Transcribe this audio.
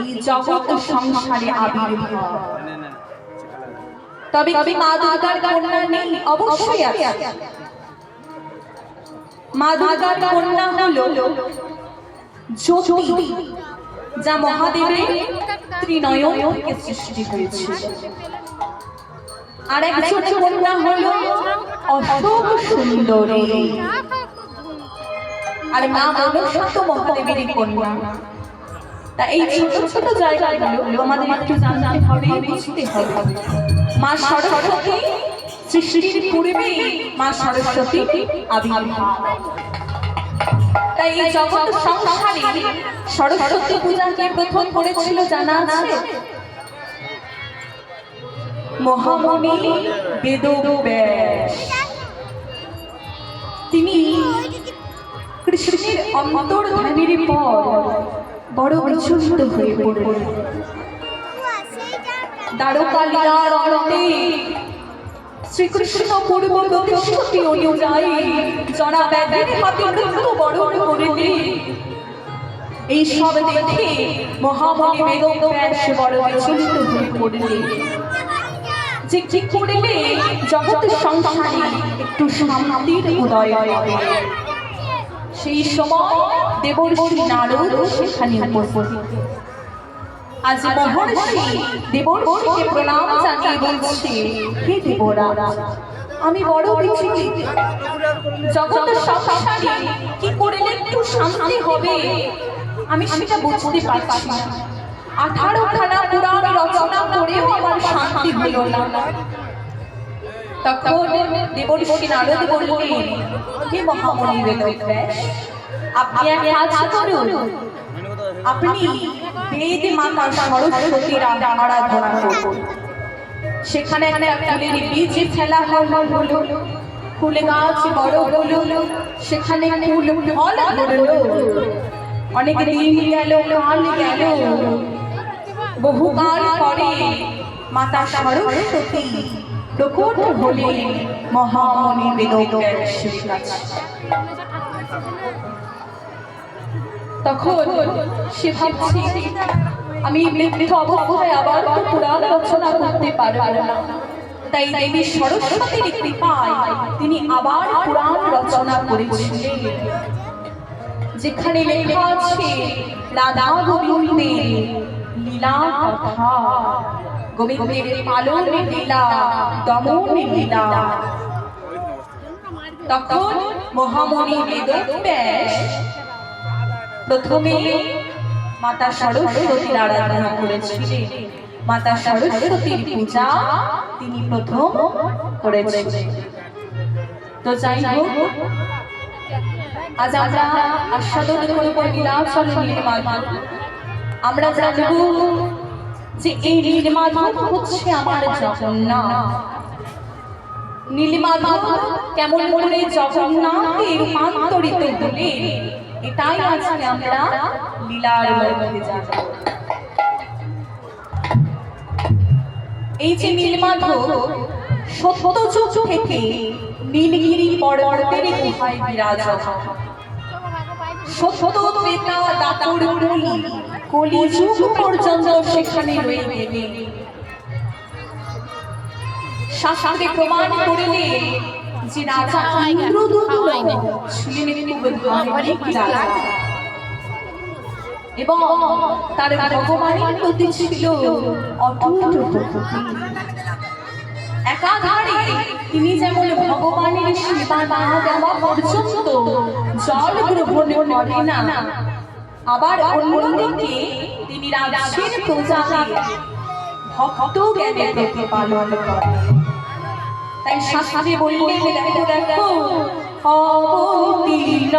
এই জগৎ সংসারে আবির্ভাব। তবে কি মা দুর্গার কন্যা নেই? অবশ্যই আছে। মা দুর্গার কন্যা হলো জ্যোতি, যা মহাদেবের ত্রিনয়ন থেকে সৃষ্টি হয়েছিল। আর একজন কন্যা হলো অশোক সুন্দরী, আর মা মনসা তো মহাদেবের কন্যা। তা এই ছোট ছোট জায়গাগুলো আমাদের একটু জানতে হবে, বুঝতে হবে। মা সরস্বতী সৃষ্টির পূর্বে মা সরস্বতী আবির্ভাব। তাই এই জগৎ সংসারে সরস্বতী পূজাকে প্রথম করেছিল জানা আছে? মহামুনি বেদব্যাস। তিনি কৃষ্ণের অন্তর্ধানের পর বড় বিচলিত হয়ে পড়লেন। দ্বারকা লীলার অন্তে শ্রীকৃষ্ণ পূর্ব প্রতিশ্রুতি অনুযায়ী জরা ব্যাধের হাতে মৃত্যু বরণ করলেন। এই সব দেখে মহামুনি বেদব্যাস বড় বিচলিত হয়ে পড়লেন যে কি করলে জগৎ সংসারে একটু শান্তির উদয় হবে। সেই সময় দেবর্ষি নারদ সেখানে উপস্থিত। আজ মহর্ষি দেবর্ষিকে প্রণাম জানিয়ে বলছে, হে দেবরাজ, আমি বড় বিচলিত। জগৎ সংসারে কি করলে একটু শান্তি হবে আমি সেটা বুঝতে পারছি না। 18খানা পুরাণ রচনা করেও আমার শান্তি হলো না। তখন দেবর্ষি নারদ বললেন, হে মহামুনি বেদব্যাস, আপনি এক কাজ করুন, আপনি বেদ মাতা সরস্বতীর আরাধনা করুন। সেখানে একটা ফুলের বীজ ফেলা হলো, ফুলে গাছ বড় হলো, সেখানে ফুল ফল ধরলো। অনেক দিন গেল, কাল গেল, বহুকাল পরে মাতা সরস্বতী প্রকট হলেন মহামুনি বেদব্যাসের কাছে। তখন সে ভাবছে, আমি মৃত্যু অবস্থায় আবার পুরাণ রচনা করতে পারবো না। তাই দেবী সরস্বতীর কৃপায় তিনি আবার পুরাণ রচনা করেছিলেন, যেখানে লেখা আছে রাধা গোবিন্দের লীলা কথা, গোবিন্দের পালন লীলা, দমন লীলা। তখন মহামুনি বেদব্যাস প্রথমে মাতা সরস্বতীর আরাধনা করেছিলেন। মাতা সরস্বতীর পূজা তিনি প্রথম করেছিলেন। তো যাই হোক, আজ আমরা আস্বাদন করব নীলাচল নীলমাধব। আমরা জানব যে এই নীলমাধব হচ্ছে আমার জগন্নাথ। নীলমাধব কেমন করে জগন্নাথে রূপান্তরিত হলেন, এটাই আজকে আমরা লীলার মধ্যে যাব। এই যে নীলমাধব সত্যযুগ থেকে নীলগিরি পর্বতের গুহায় বিরাজমান। সত্য ত্রেতা দাপর কলিযুগ পর্যন্ত সেখানে রয়ে গেলেন। শাস্ত্রে প্রমাণ করলেন যে রাজা ইন্দ্রদূত ছিলেন খুব ধার্মিক রাজা, এবং তার ভগবানের প্রতি ছিল অটুট ভক্তি। একাধারে তিনি যেমন ভগবানের সেবা না দেওয়া পর্যন্ত জল গ্রহণ করেন না, আবার অন্যদিকে তিনি রাজ্যের প্রজাদের ভক্ত জ্ঞানে প্রতিপালন করেন। তাই শাস্ত্রে বললেন, দেখো দেখো অবতীর্ণ